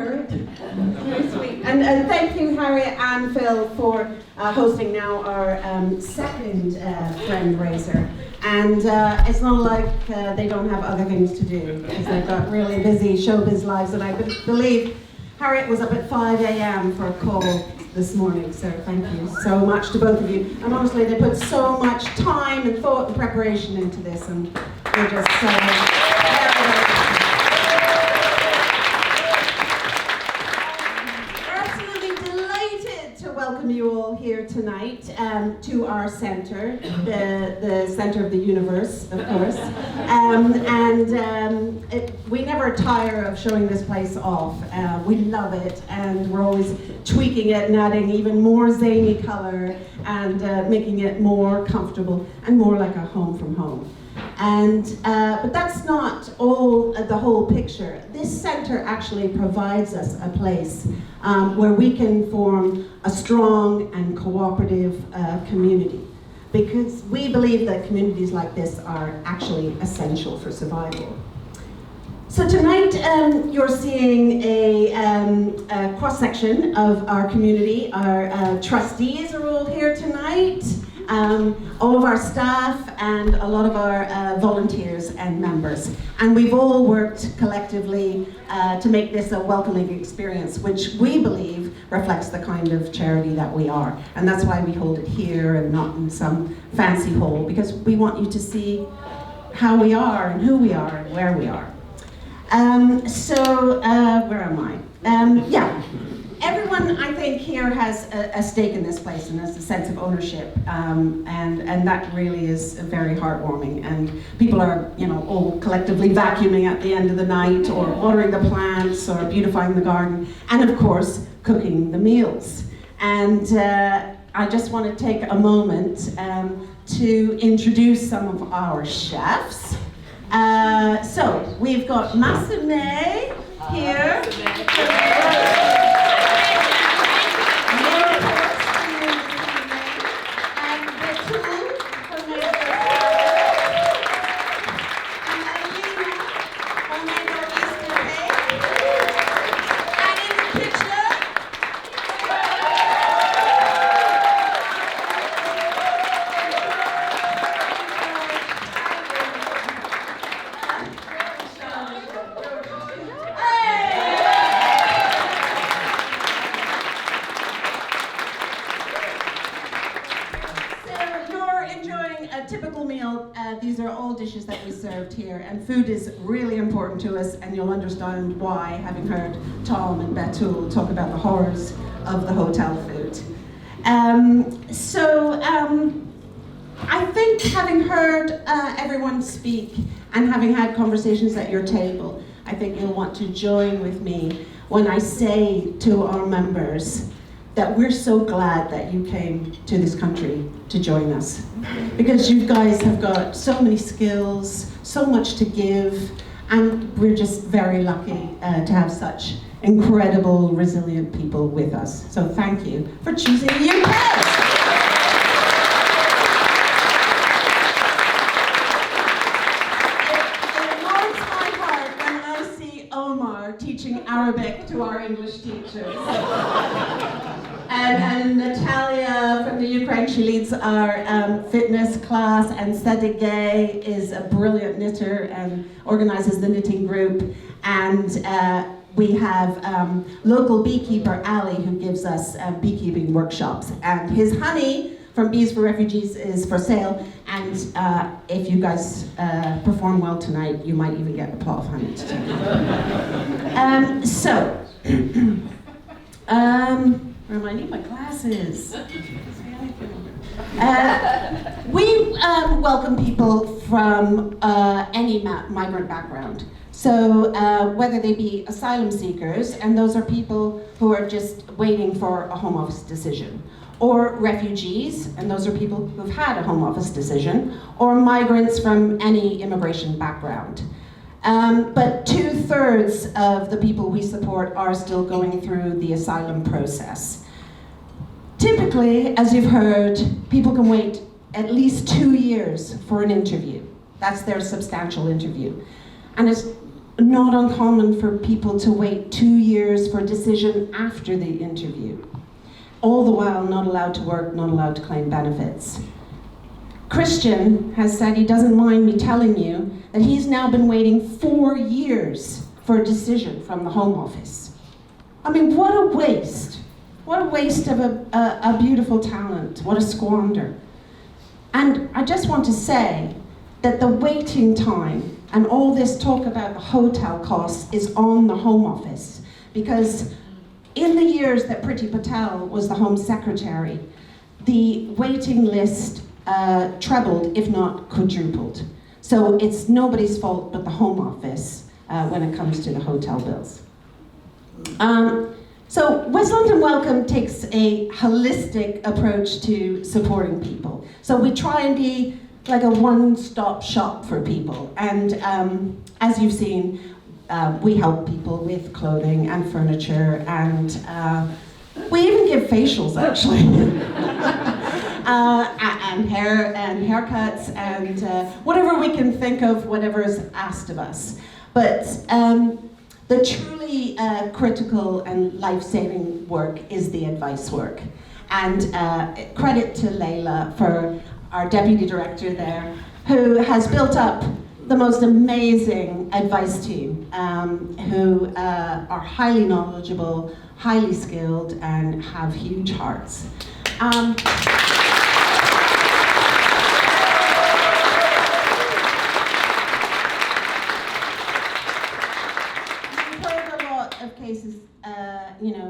heard. Very sweet. And thank you, Harriet and Phil, for hosting now our second Friendraiser. And it's not like they don't have other things to do, because they've got really busy showbiz lives. And I believe Harriet was up at 5 a.m. for a call this morning, so thank you so much to both of you. And honestly, they put so much time and thought and preparation into this, and we're just very, very welcome you all here tonight to our center, the center of the universe, of course. We never tire of showing this place off. We love it, and we're always tweaking it and adding even more zany color and making it more comfortable and more like a home from home. But that's not all the whole picture. This center actually provides us a place where we can form a strong and cooperative community, because we believe that communities like this are actually essential for survival. So tonight you're seeing a cross-section of our community. Our trustees are all here tonight. All of our staff and a lot of our volunteers and members. And we've all worked collectively to make this a welcoming experience, which we believe reflects the kind of charity that we are. And that's why we hold it here and not in some fancy hall, because we want you to see how we are and who we are and where we are. Where am I? Everyone, I think, here has a stake in this place and has a sense of ownership, and that really is very heartwarming. And people are, all collectively vacuuming at the end of the night, or watering the plants, or beautifying the garden, and of course, cooking the meals. And I just want to take a moment to introduce some of our chefs. So we've got Massime here. These are all dishes that we served here, and food is really important to us, and you'll understand why, having heard Tom and Betul talk about the horrors of the hotel food. I think, having heard everyone speak and having had conversations at your table, I think you'll want to join with me when I say to our members that we're so glad that you came to this country to join us. Because you guys have got so many skills, so much to give, and we're just very lucky to have such incredible, resilient people with us. So thank you for choosing the UK. Teaching Arabic to our English teachers. And Natalia from the Ukraine, she leads our fitness class, and Sadigay is a brilliant knitter and organizes the knitting group. And we have local beekeeper Ali, who gives us beekeeping workshops. And his honey from Bees for Refugees is for sale, and if you guys perform well tonight, you might even get a plot of honey to take where am I? I need my glasses. We welcome people from any migrant background. So whether they be asylum seekers, and those are people who are just waiting for a Home Office decision, or refugees, and those are people who've had a Home Office decision, or migrants from any immigration background. But 2/3 of the people we support are still going through the asylum process. Typically, as you've heard, people can wait at least 2 years for an interview. That's their substantial interview. And it's not uncommon for people to wait 2 years for a decision after the interview, all the while not allowed to work, not allowed to claim benefits. Christian has said he doesn't mind me telling you that he's now been waiting 4 years for a decision from the Home Office. I mean, what a waste. What a waste of a beautiful talent. What a squander. And I just want to say that the waiting time and all this talk about the hotel costs is on the Home Office, because in the years that Priti Patel was the Home Secretary, the waiting list trebled, if not quadrupled. So it's nobody's fault but the Home Office when it comes to the hotel bills. So West London Welcome takes a holistic approach to supporting people. So we try and be like a one-stop shop for people. And as you've seen, we help people with clothing and furniture, and we even give facials, actually. And hair and haircuts and whatever we can think of, whatever is asked of us. But the truly critical and life-saving work is the advice work. And credit to Layla, for our deputy director there, who has built up the most amazing advice team, who are highly knowledgeable, highly skilled, and have huge hearts. Of cases,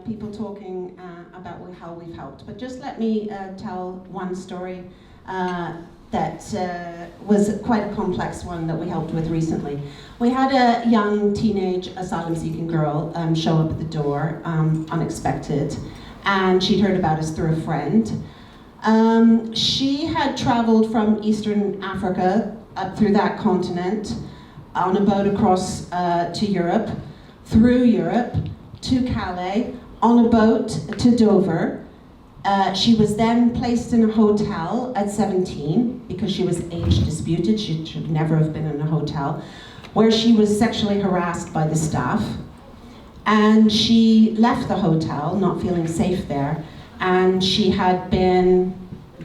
people talking about how we've helped. But just let me tell one story that was quite a complex one that we helped with recently. We had a young teenage asylum-seeking girl show up at the door, unexpected, and she'd heard about us through a friend. She had traveled from Eastern Africa up through that continent on a boat across to Europe, through Europe, to Calais, on a boat to Dover. She was then placed in a hotel at 17 because she was age disputed. She should never have been in a hotel, where she was sexually harassed by the staff. And she left the hotel, not feeling safe there, and she had been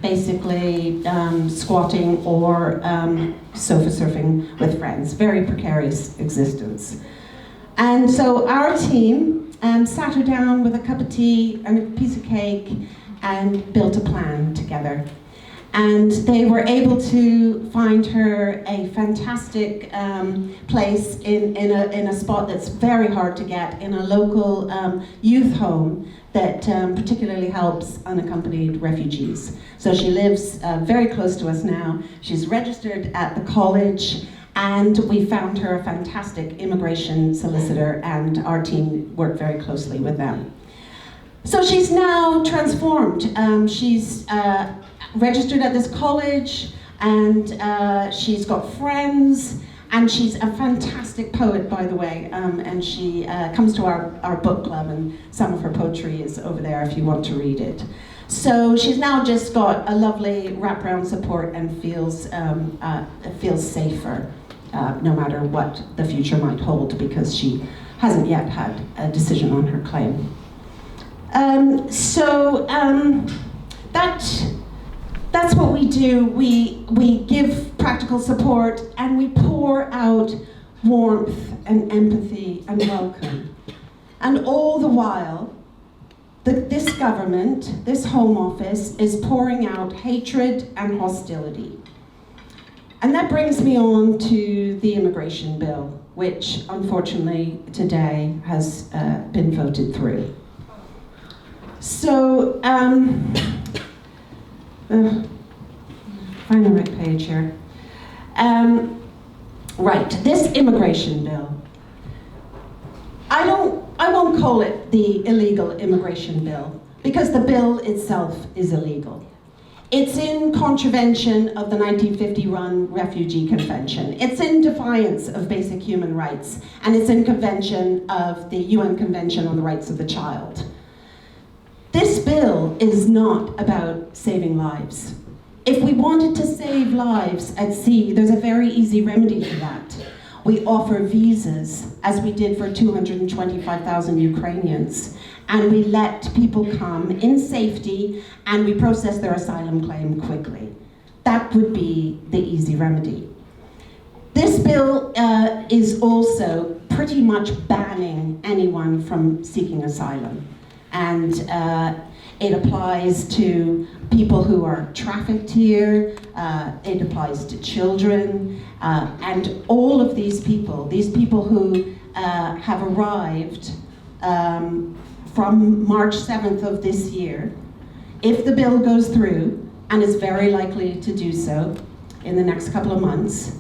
basically squatting or sofa surfing with friends. Very precarious existence. And so our team sat her down with a cup of tea and a piece of cake and built a plan together. And they were able to find her a fantastic place in a spot that's very hard to get, in a local youth home that particularly helps unaccompanied refugees. So she lives very close to us now. She's registered at the college, and we found her a fantastic immigration solicitor, and our team worked very closely with them. So she's now transformed. She's registered at this college, and she's got friends, and she's a fantastic poet, by the way, and she comes to our book club, and some of her poetry is over there if you want to read it. So she's now just got a lovely wraparound support and feels safer, no matter what the future might hold, because she hasn't yet had a decision on her claim. That's what we do. We give practical support, and we pour out warmth and empathy and welcome. And all the while, this government, this Home Office, is pouring out hatred and hostility. And that brings me on to the immigration bill, which unfortunately today has been voted through. So, find the right page here. Right, this immigration bill. I won't call it the illegal immigration bill, because the bill itself is illegal. It's in contravention of the 1950 Refugee Convention. It's in defiance of basic human rights, and it's in convention of the UN Convention on the Rights of the Child. This bill is not about saving lives. If we wanted to save lives at sea, there's a very easy remedy for that. We offer visas, as we did for 225,000 Ukrainians. And we let people come in safety, and we process their asylum claim quickly. That would be the easy remedy. This bill is also pretty much banning anyone from seeking asylum. And it applies to people who are trafficked here, it applies to children, and all of these people who have arrived from March 7th of this year, if the bill goes through, and is very likely to do so in the next couple of months,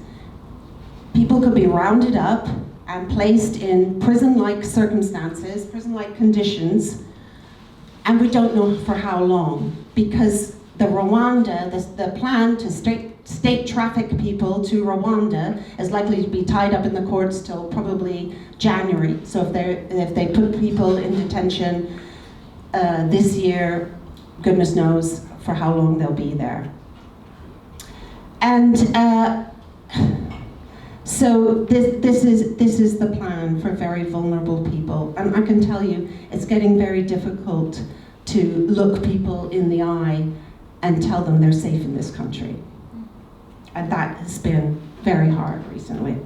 people could be rounded up and placed in prison-like circumstances, prison-like conditions, and we don't know for how long, because the plan to state traffic people to Rwanda is likely to be tied up in the courts till probably January. So if they put people in detention this year, goodness knows for how long they'll be there. And so this is the plan for very vulnerable people. And I can tell you, it's getting very difficult to look people in the eye and tell them they're safe in this country. And that has been very hard recently.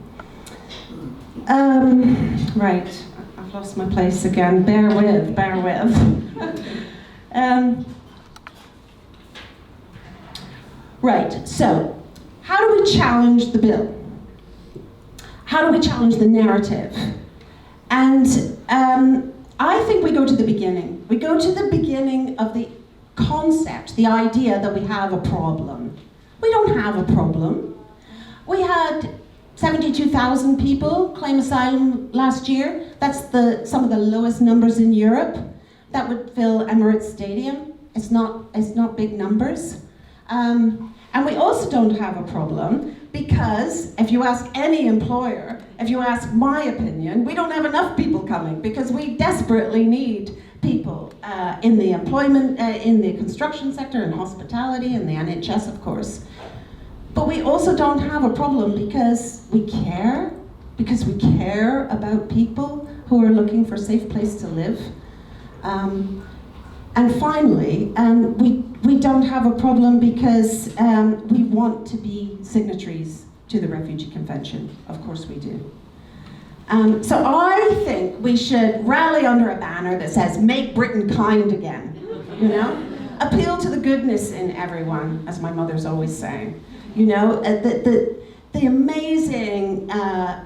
Right, I've lost my place again. Bear with. Right, so how do we challenge the bill? How do we challenge the narrative? And I think we go to the beginning. We go to the beginning of the concept, the idea that we have a problem. We don't have a problem. We had 72,000 people claim asylum last year. That's some of the lowest numbers in Europe. That would fill Emirates Stadium. It's not big numbers. And we also don't have a problem because if you ask any employer, if you ask my opinion, we don't have enough people coming because we desperately need people in the employment, in the construction sector, in hospitality, in the NHS, of course. But we also don't have a problem because we care about people who are looking for a safe place to live. And finally, we don't have a problem because we want to be signatories to the Refugee Convention. Of course we do. So I think we should rally under a banner that says, "Make Britain kind again," you know? Appeal to the goodness in everyone, as my mother's always saying. You know, the amazing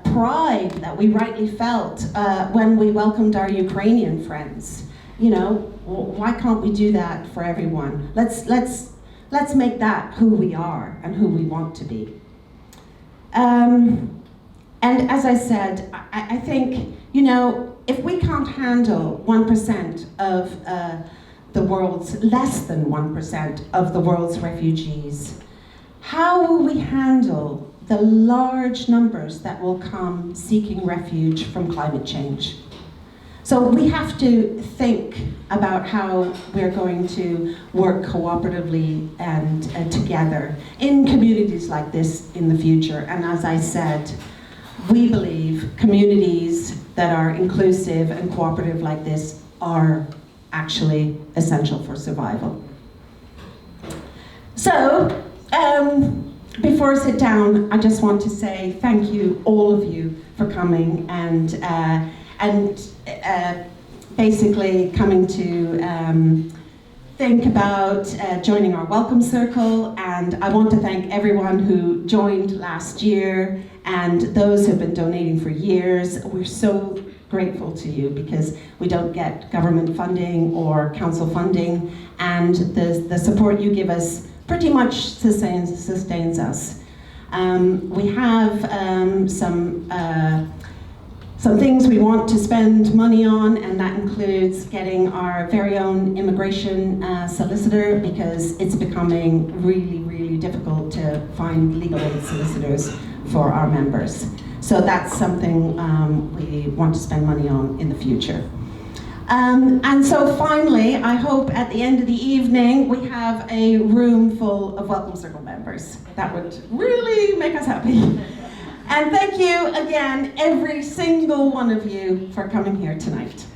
pride that we rightly felt when we welcomed our Ukrainian friends. You know, why can't we do that for everyone? Let's make that who we are and who we want to be. And as I said, I think, you know, if we can't handle 1% of the world's, less than 1% of the world's refugees, how will we handle the large numbers that will come seeking refuge from climate change? So we have to think about how we're going to work cooperatively and together in communities like this in the future. And as I said, we believe communities that are inclusive and cooperative like this are actually essential for survival. So, before I sit down, I just want to say thank you, all of you, for coming and basically coming to think about joining our Welcome Circle. And I want to thank everyone who joined last year and those who have been donating for years. We're so grateful to you because we don't get government funding or council funding, and the support you give us pretty much sustains us. We have some things we want to spend money on, and that includes getting our very own immigration solicitor, because it's becoming really, really difficult to find legal aid solicitors for our members. So that's something we want to spend money on in the future. And so finally, I hope at the end of the evening we have a room full of Welcome Circle members. That would really make us happy. And thank you again, every single one of you, for coming here tonight.